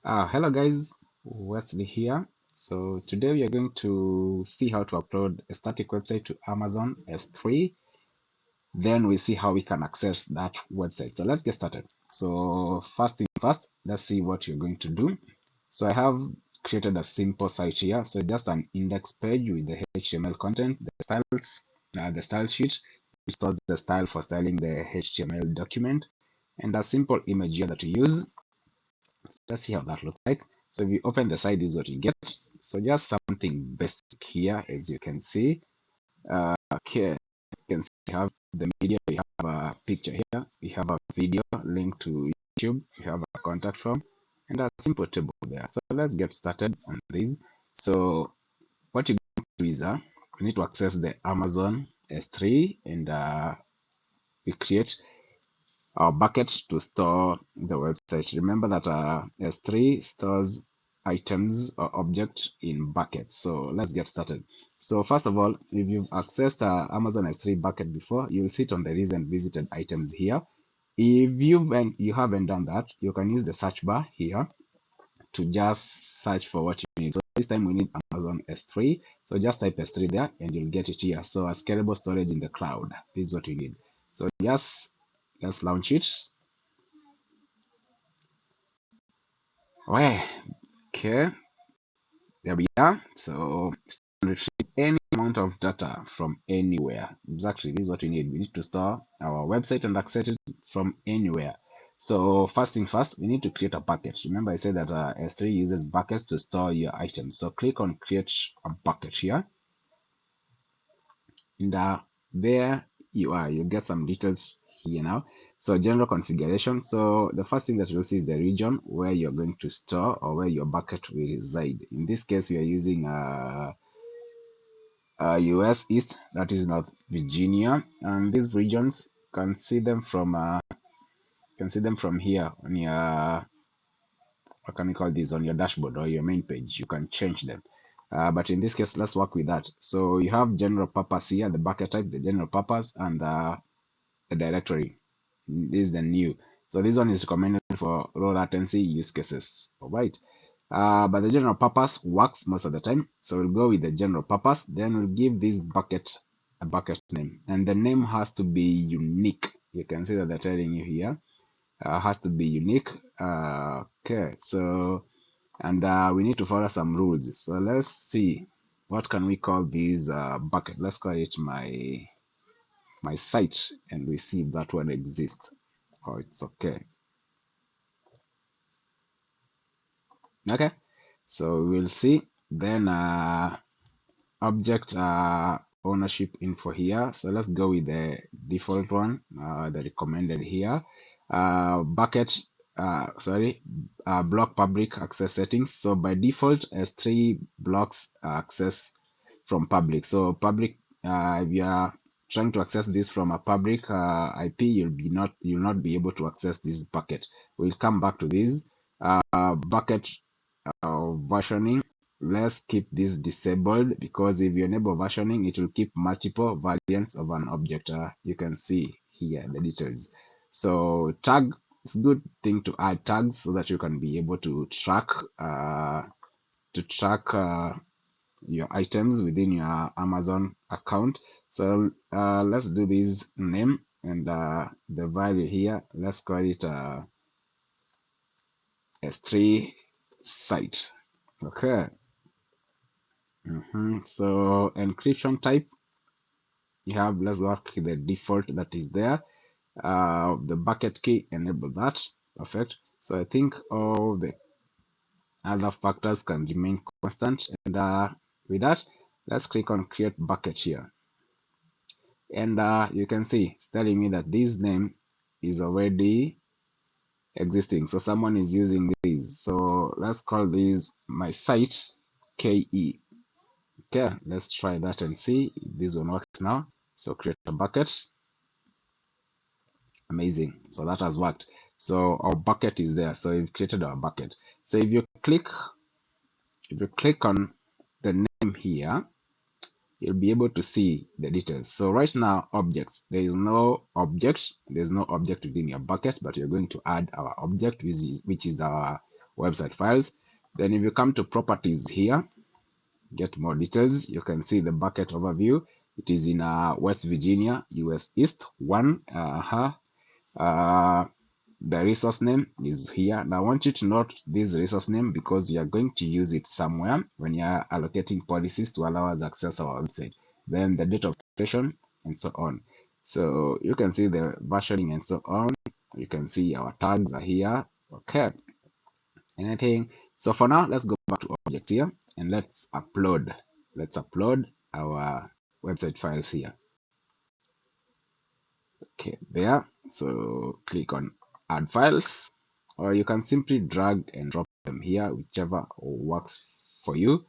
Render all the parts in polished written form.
Hello guys, Wesley here. So today we are going to see how to upload a static website to Amazon S3. Then we see how we can access that website. So let's get started. So first thing first, let's see what you're going to do. So I have created a simple site here. So just an index page with the HTML content, the style sheet, which stores the style for styling the HTML document, and a simple image here that we use. Let's see how that looks like. So if you open the site, this is what you get. So just something basic here, as you can see. Here you can see we have the media, we have a picture here, we have a video link to YouTube, we have a contact form, and a simple table there. So let's get started on this. So what you do is we need to access the Amazon S3 and we create our bucket to store the website. Remember that S3 stores items or objects in buckets. So let's get started. So first of all, if you've accessed Amazon S3 bucket before, you'll see it on the recent visited items here. If you haven't done that, you can use the search bar here to just search for what you need. So this time we need Amazon S3. So just type S3 there and you'll get it here. So a scalable storage in the cloud. This is what we need. So just let's launch it. Well, okay, there we are. So retrieve any amount of data from anywhere. Exactly, this is what we need. We need to store our website and access it from anywhere. So first thing first, we need to create a bucket. Remember I said that S3 uses buckets to store your items. So click on create a bucket here. And there you are. You get some details here now. So general configuration. So the first thing that you'll see is the region where you're going to store or where your bucket will reside. In this case, we are using US East, that is North Virginia, and these regions can see them from here on your, what can we call this, on your dashboard or your main page. You can change them. But in this case, let's work with that. So you have general purpose here, the bucket type, the general purpose, and the directory. This is the new. So this one is recommended for low latency use cases. All right. But the general purpose works most of the time. So we'll go with the general purpose. Then we'll give this bucket a bucket name. And the name has to be unique. You can see that they're telling you here. Has to be unique. Okay. So, and we need to follow some rules. So let's see. What can we call this bucket? Let's call it my site, and we see if that one exists or it's okay. Okay, so we'll see. Then object ownership info here. So let's go with the default one, the recommended here. Bucket block public access settings. So by default S3 blocks access from public. So public, if you are trying to access this from a public IP, you'll not be able to access this bucket. We'll come back to this bucket versioning. Let's keep this disabled, because if you enable versioning, it will keep multiple variants of an object. You can see here the details. So tag, it's a good thing to add tags so that you can be able to track your items within your Amazon account. So let's do this name and the value here. Let's call it S3 site. Okay. So encryption type, you have, let's work with the default that is there. The bucket key, enable that. Perfect. So I think all the other factors can remain constant. And with that, let's click on create bucket here. And you can see it's telling me that this name is already existing. So someone is using this. So let's call this my site KE. Okay, let's try that and see if this one works now. So create a bucket. Amazing. So that has worked. So our bucket is there. So we've created our bucket. So if you click on the name here, you'll be able to see the details. So right now, objects, there's no object within your bucket, but you're going to add our object, which is our website files. Then if you come to properties here, get more details, you can see the bucket overview. It is in West Virginia, US East 1. The resource name is here. Now I want you to note this resource name because you are going to use it somewhere when you are allocating policies to allow us access our website. Then the date of creation and so on. So you can see the versioning and so on. You can see our tags are here. Okay. Anything. So for now, let's go back to objects here and let's upload. Let's upload our website files here. Okay, there. So click on add files, or you can simply drag and drop them here, whichever works for you.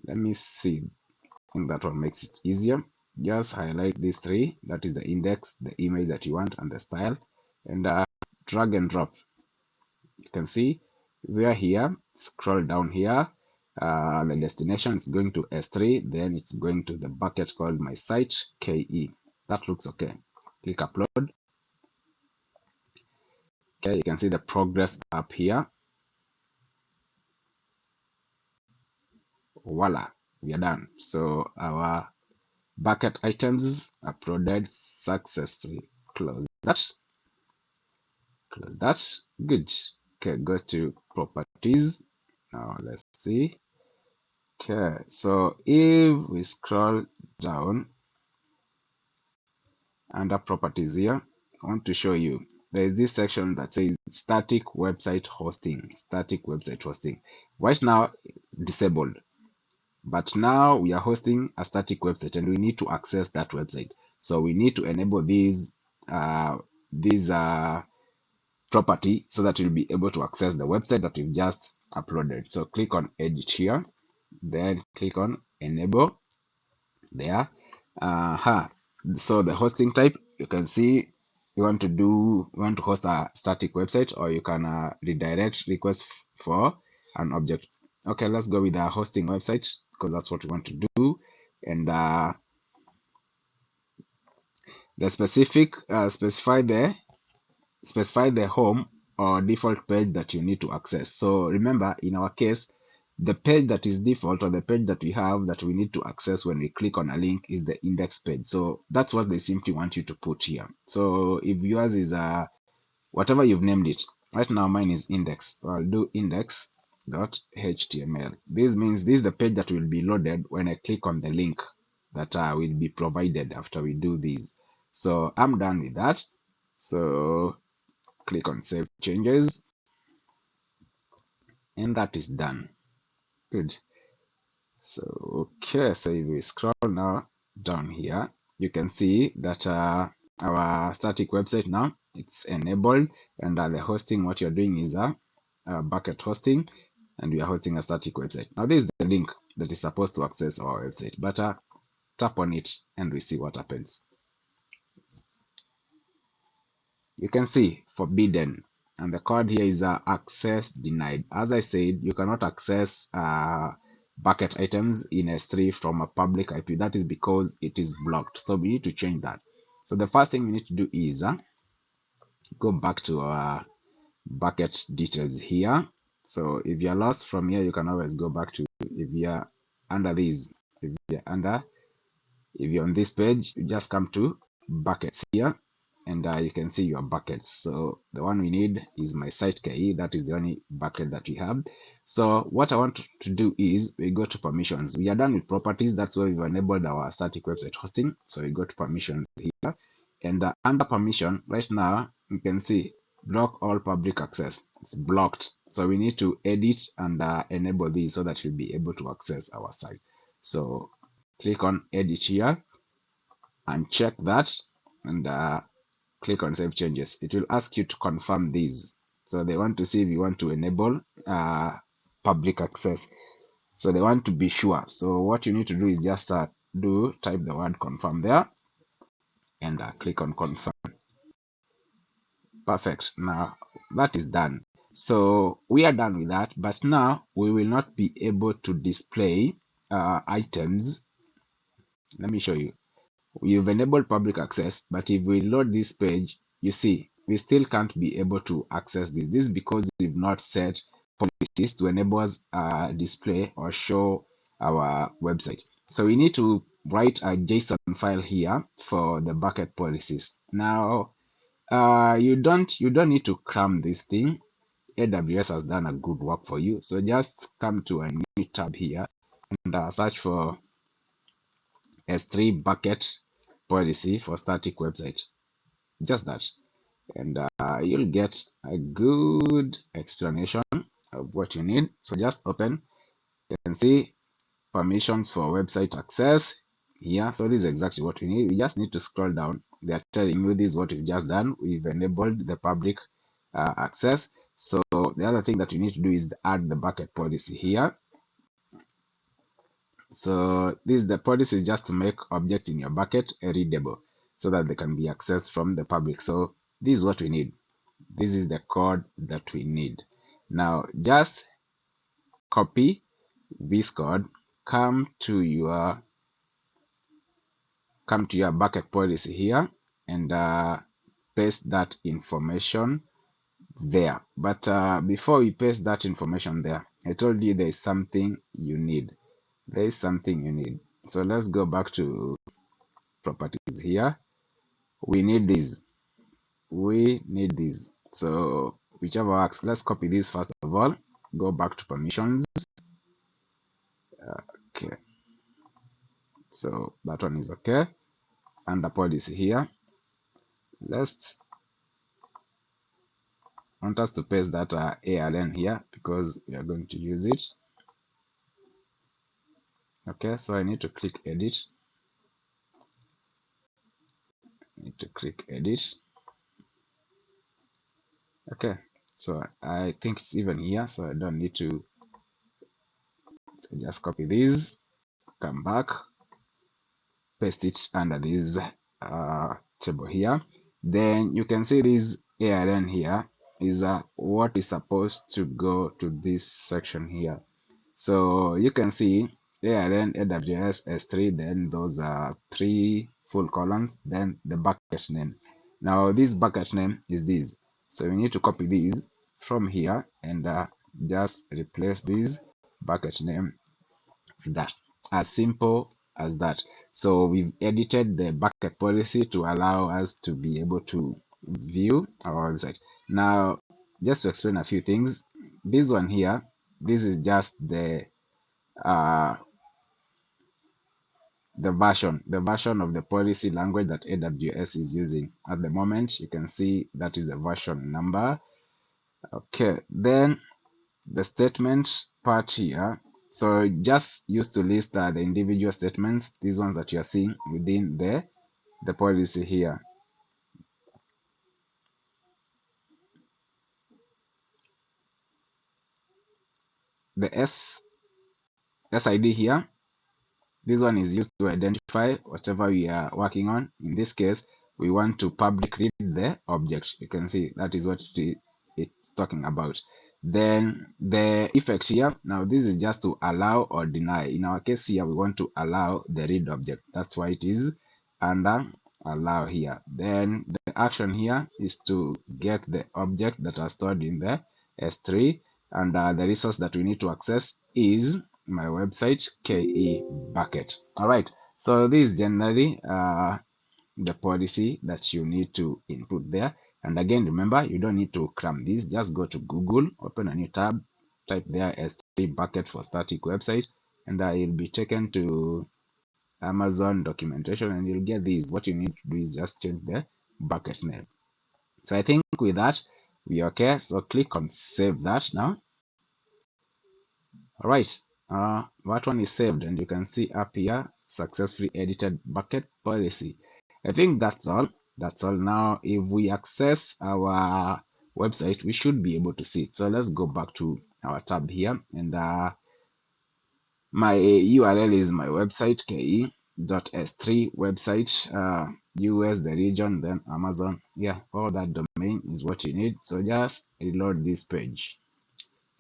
Let me see. I think that one makes it easier. Just highlight these three. That is the index, the image that you want, and the style, and drag and drop. You can see we are here. Scroll down here. The destination is going to S3, then it's going to the bucket called my site KE. That looks okay. Click upload. Okay, you can see the progress up here. Voila, we are done. So our bucket items uploaded successfully. Close that. Close that. Good. Okay, go to properties. Now let's see. Okay, so if we scroll down under properties here, I want to show you there is this section that says static website hosting. Static website hosting. Right now, disabled. But now we are hosting a static website and we need to access that website. So we need to enable these property so that you'll be able to access the website that we've just uploaded. So click on edit here, then click on enable there. So the hosting type, you can see you want to host a static website, or you can redirect request for an object. Okay, let's go with a hosting website because that's what we want to do. And the specify the home or default page that you need to access. So remember, in our case, the page that is default, or the page that we have that we need to access when we click on a link, is the index page. So that's what they simply want you to put here. So if yours is whatever you've named it, right now mine is index, so I'll do index.html. This means this is the page that will be loaded when I click on the link that will be provided after we do this. So I'm done with that. So click on save changes, and that is done. Good. So okay, so if we scroll now down here, you can see that our static website now it's enabled, and the hosting, what you're doing is a bucket hosting, and we are hosting a static website. Now this is the link that is supposed to access our website, but tap on it and we see what happens. You can see forbidden, and the code here is access denied. As I said, you cannot access bucket items in S3 from a public IP. That is because it is blocked. So we need to change that. So the first thing we need to do is go back to our bucket details here. So if you're lost from here, you can always go back to, if you're under these, if you're on this page, you just come to buckets here, and you can see your buckets. So the one we need is my site KE. That is the only bucket that we have. So what I want to do is we go to permissions. We are done with properties. That's why we've enabled our static website hosting. So we go to permissions here, and under permission right now you can see block all public access. It's blocked. So we need to edit and enable these so that you'll be able to access our site. So click on edit here and check that, and click on save changes. It will ask you to confirm these. So they want to see if you want to enable public access. So they want to be sure. So what you need to do is just type the word confirm there, and click on confirm. Perfect. Now that is done. So we are done with that, but now we will not be able to display items. Let me show you. You've enabled public access, but if we load this page, you see we still can't be able to access this. This is because we've not set policies to enable us display or show our website. So we need to write a JSON file here for the bucket policies. Now, you don't need to cram this thing. AWS has done a good work for you. So just come to a new tab here and search for S3 bucket policy for static website. Just that. And you'll get a good explanation of what you need. So just open. You can see permissions for website access here. So this is exactly what we need. We just need to scroll down. They're telling you this is what we've just done. We've enabled the public access. So the other thing that you need to do is add the bucket policy here. So the policy is just to make objects in your bucket readable so that they can be accessed from the public. So this is what we need. This is the code that we need. Now just copy this code, come to your bucket policy here and paste that information there. But before we paste that information there, I told you there is something you need. There is something you need. So let's go back to properties here. We need this. We need this. So whichever works. Let's copy this first of all. Go back to permissions. Okay. So that one is okay. Under policy here, let's want us to paste that ARN here because we are going to use it. Okay, so I need to click edit. Okay, so I think it's even here, so I don't need to. So just copy this, come back, paste it under this table here. Then you can see this ARN here is what is supposed to go to this section here. So you can see ARN, AWS, S3, then those are three full columns, then the bucket name. Now this bucket name is this. So we need to copy this from here and just replace this bucket name with that. As simple as that. So we've edited the bucket policy to allow us to be able to view our website. Now, just to explain a few things, this one here, this is just uh, the version of the policy language that AWS is using at the moment. You can see that is the version number. Okay, then the statement part here. So just used to list the individual statements, these ones that you are seeing within the policy here. The SID here, this one is used to identify whatever we are working on. In this case, we want to publicly read the object. You can see that is what it's talking about. Then the effect here, now this is just to allow or deny. In our case here, we want to allow the read object. That's why it is under allow here. Then the action here is to get the object that are stored in the S3, and the resource that we need to access is my website KE bucket. All right, so this is generally the policy that you need to input there. And again, remember, you don't need to cram this. Just go to Google, open a new tab, type there S3 bucket for static website, and you'll be taken to Amazon documentation, and you'll get this. What you need to do is just change the bucket name. So I think with that, we're okay. So click on save that now. All right, that one is saved, and you can see up here successfully edited bucket policy. I think that's all. That's all. Now, if we access our website, we should be able to see it. So let's go back to our tab here, and my URL is my website ke.s3 website, US, the region, then Amazon. Yeah, all that domain is what you need. So just reload this page.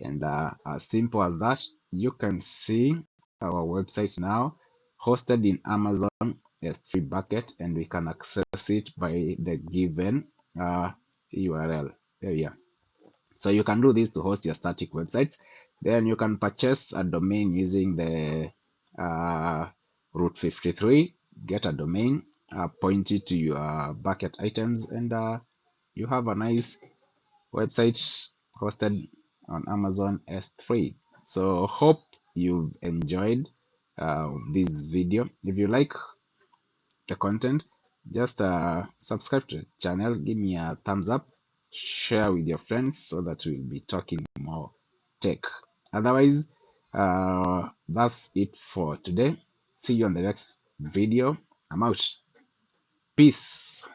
And as simple as that, you can see our website now hosted in Amazon S3 bucket, and we can access it by the given URL. There we are. So you can do this to host your static websites. Then you can purchase a domain using the Route 53. Get a domain, point it to your bucket items, and you have a nice website hosted on Amazon S3. So hope you've enjoyed this video. If you like the content, just subscribe to the channel, give me a thumbs up, share with your friends so that we'll be talking more tech. Otherwise, that's it for today. See you on the next video. I'm out. Peace.